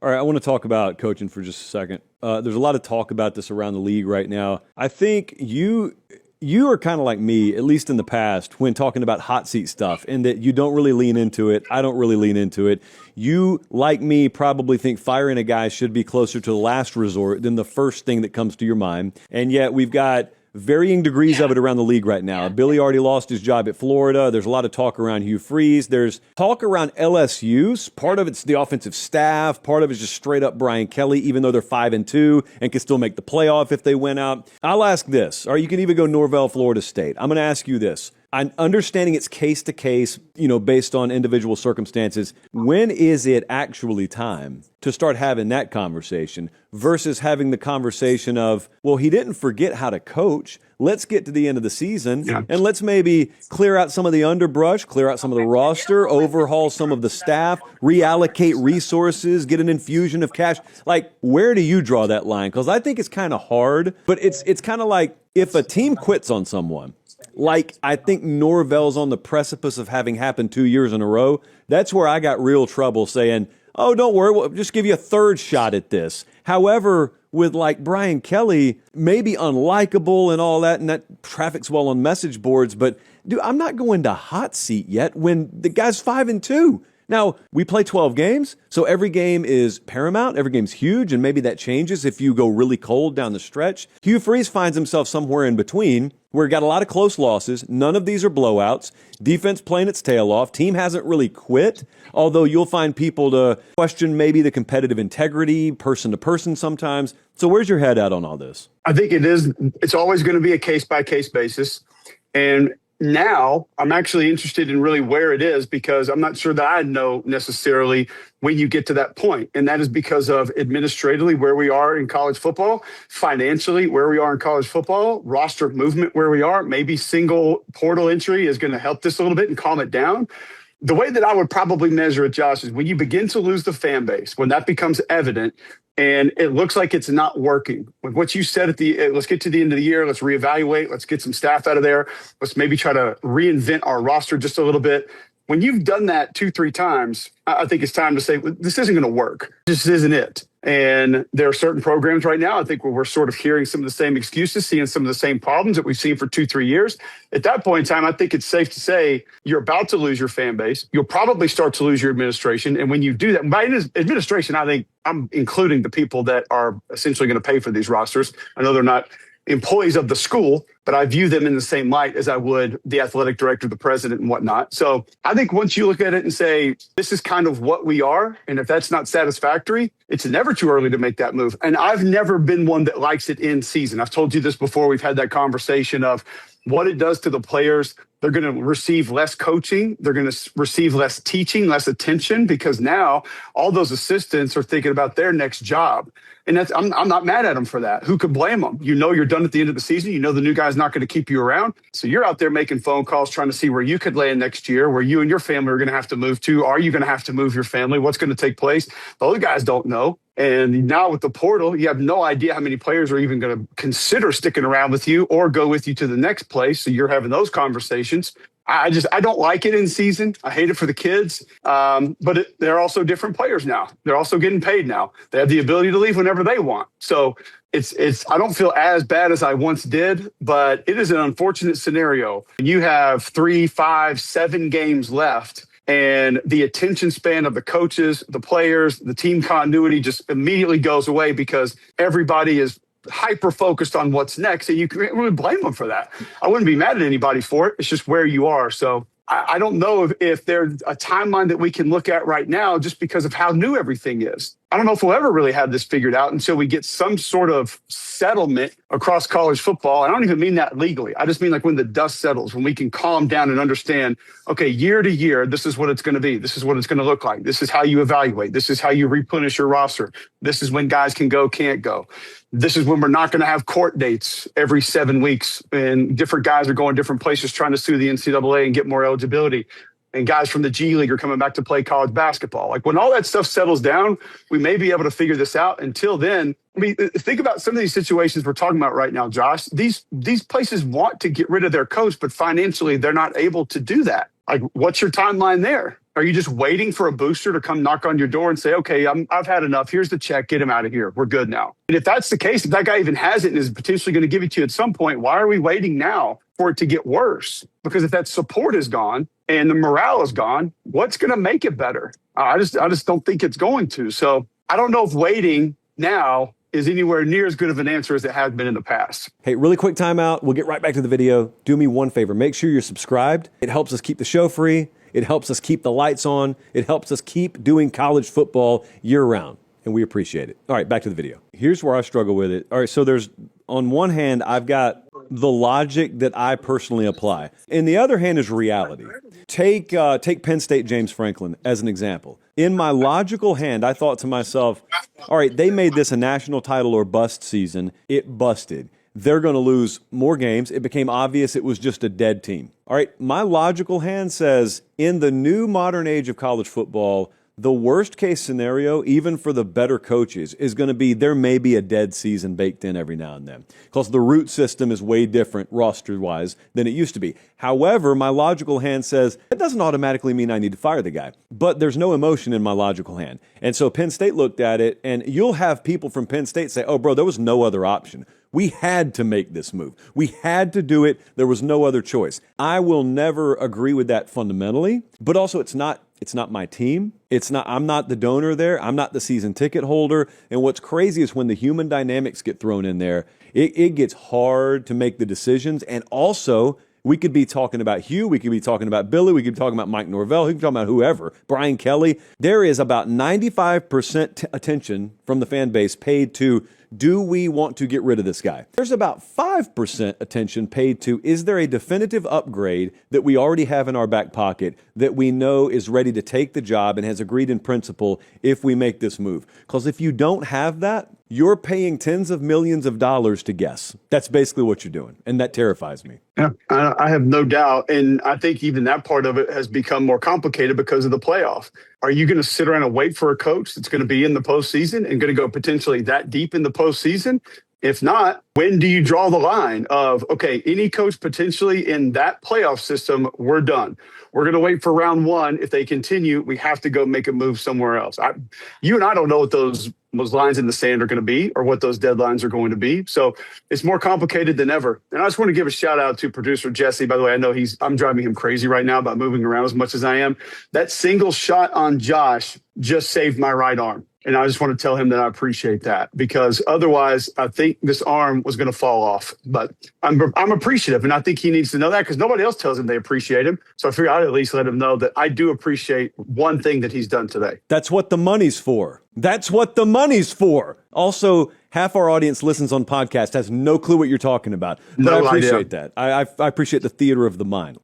All right, I want to talk about coaching for just a second. There's a lot of talk about this around the league right now. I think you are kind of like me, at least in the past, when talking about hot seat stuff, in that you don't really lean into it. I don't really lean into it. You, like me, probably think firing a guy should be closer to the last resort than the first thing that comes to your mind. And yet we've got varying degrees of it around the league right now. Billy already lost his job at Florida. There's a lot of talk around Hugh Freeze. There's talk around LSU's. Part of it's the offensive staff. Part of it's just straight up Brian Kelly, even though they're 5-2 and can still make the playoff if they win out. I'll ask this, or you can even go Norvell, Florida State. I'm going to ask you this. I'm understanding it's case to case, based on individual circumstances. When is it actually time to start having that conversation versus having the conversation of, well, he didn't forget how to coach. Let's get to the end of the season and let's maybe clear out some of the underbrush, clear out some of the roster, overhaul some of the staff, reallocate resources, get an infusion of cash. Like, where do you draw that line? Because I think it's kind of hard, but it's kind of like if a team quits on someone, like I think Norvell's on the precipice of having happened 2 years in a row, that's where I got real trouble saying, oh, don't worry, we'll just give you a third shot at this. However, with like Brian Kelly, maybe unlikable and all that, and that traffics well on message boards, but dude, I'm not going to hot seat yet when the guy's 5-2. Now, we play 12 games, so every game is paramount, every game's huge, and maybe that changes if you go really cold down the stretch. Hugh Freeze finds himself somewhere in between, where he got a lot of close losses. None of these are blowouts. Defense playing its tail off. Team hasn't really quit, although you'll find people to question maybe the competitive integrity, person to person sometimes. So where's your head at on all this? I think it's always going to be a case-by-case basis. And now I'm actually interested in really where it is, because I'm not sure that I know necessarily when you get to that point. And that is because of administratively where we are in college football, financially where we are in college football, roster movement where we are. Maybe single portal entry is going to help this a little bit and calm it down. The way that I would probably measure it, Josh, is when you begin to lose the fan base, when that becomes evident and it looks like it's not working. With what you said let's get to the end of the year, let's reevaluate, let's get some staff out of there, let's maybe try to reinvent our roster just a little bit. When you've done that 2-3 times, I think it's time to say, this isn't going to work. This isn't it. And there are certain programs right now, I think, where we're sort of hearing some of the same excuses, seeing some of the same problems that we've seen for 2-3 years. At that point in time, I think it's safe to say you're about to lose your fan base. You'll probably start to lose your administration. And when you do that, by administration, I think I'm including the people that are essentially going to pay for these rosters. I know they're not employees of the school, but I view them in the same light as I would the athletic director, the president, and whatnot. So I think once you look at it and say, this is kind of what we are, and if that's not satisfactory, it's never too early to make that move. And I've never been one that likes it in season. I've told you this before. We've had that conversation of what it does to the players. They're going to receive less coaching. They're going to receive less teaching, less attention, because now all those assistants are thinking about their next job. And I'm not mad at them for that. Who could blame them? You're done at the end of the season. You know the new guy's not going to keep you around. So you're out there making phone calls, trying to see where you could land next year, where you and your family are going to have to move to. Are you going to have to move your family? What's going to take place? Those guys don't know. And now with the portal, you have no idea how many players are even going to consider sticking around with you or go with you to the next place. So you're having those conversations. I don't like it in season. I hate it for the kids. But they're also different players now. They're also getting paid now. They have the ability to leave whenever they want. So I don't feel as bad as I once did, but it is an unfortunate scenario. You have 3, 5, 7 games left, and the attention span of the coaches, the players, the team continuity just immediately goes away because everybody is hyper-focused on what's next, and you can't really blame them for that. I wouldn't be mad at anybody for it. It's just where you are. So I don't know if there's a timeline that we can look at right now just because of how new everything is. I don't know if we'll ever really have this figured out until we get some sort of settlement across college football. I don't even mean that legally. I just mean like when the dust settles, when we can calm down and understand, okay, year to year, this is what it's going to be. This is what it's going to look like. This is how you evaluate. This is how you replenish your roster. This is when guys can go, can't go. This is when we're not going to have court dates every 7 weeks and different guys are going different places trying to sue the NCAA and get more eligibility. And guys from the G League are coming back to play college basketball. Like when all that stuff settles down, we may be able to figure this out. Until then, I mean, think about some of these situations we're talking about right now, Josh. These places want to get rid of their coach, but financially they're not able to do that. Like, what's your timeline there? Are you just waiting for a booster to come knock on your door and say, okay, I've had enough. Here's the check. Get him out of here. We're good now. And if that's the case, if that guy even has it and is potentially going to give it to you at some point, why are we waiting now for it to get worse? Because if that support is gone and the morale is gone, what's going to make it better? I just don't think it's going to. So I don't know if waiting now is anywhere near as good of an answer as it has been in the past. Hey, really quick timeout. We'll get right back to the video. Do me one favor. Make sure you're subscribed. It helps us keep the show free. It helps us keep the lights on. It helps us keep doing college football year round. And we appreciate it. All right, back to the video. Here's where I struggle with it. All right, so there's, on one hand, I've got the logic that I personally apply. And the other hand is reality. Take Penn State James Franklin as an example. In my logical hand, I thought to myself, all right, they made this a national title or bust season. It busted. They're going to lose more games. It became obvious it was just a dead team. All right, my logical hand says in the new modern age of college football, the worst case scenario, even for the better coaches, is going to be there may be a dead season baked in every now and then because the root system is way different roster-wise than it used to be. However, my logical hand says that doesn't automatically mean I need to fire the guy, but there's no emotion in my logical hand. And so Penn State looked at it, and you'll have people from Penn State say, oh, bro, there was no other option. We had to make this move. We had to do it. There was no other choice. I will never agree with that fundamentally, but also it's not my team. I'm not the donor there. I'm not the season ticket holder. And what's crazy is when the human dynamics get thrown in there, it gets hard to make the decisions. And also, we could be talking about Hugh. We could be talking about Billy. We could be talking about Mike Norvell. We could be talking about whoever, Brian Kelly. There is about 95% attention from the fan base paid to, do we want to get rid of this guy? There's about 5% attention paid to, is there a definitive upgrade that we already have in our back pocket that we know is ready to take the job and has agreed in principle if we make this move? Because if you don't have that, you're paying tens of millions of dollars to guess. That's basically what you're doing. And that terrifies me. Yeah, I have no doubt. And I think even that part of it has become more complicated because of the playoff. Are you going to sit around and wait for a coach that's going to be in the postseason and going to go potentially that deep in the postseason? If not, when do you draw the line of, okay, any coach potentially in that playoff system, we're done. We're going to wait for round one. If they continue, we have to go make a move somewhere else. You and I don't know what those lines in the sand are going to be or what those deadlines are going to be. So it's more complicated than ever. And I just want to give a shout out to producer Jesse. By the way, I know I'm driving him crazy right now about moving around as much as I am. That single shot on Josh just saved my right arm. And I just want to tell him that I appreciate that, because otherwise I think this arm was going to fall off. But I'm appreciative, and I think he needs to know that because nobody else tells him they appreciate him. So I figure I'd at least let him know that I do appreciate one thing that he's done today. That's what the money's for. That's what the money's for. Also, half our audience listens on podcasts, has no clue what you're talking about. But I appreciate that. I appreciate the theater of the mind.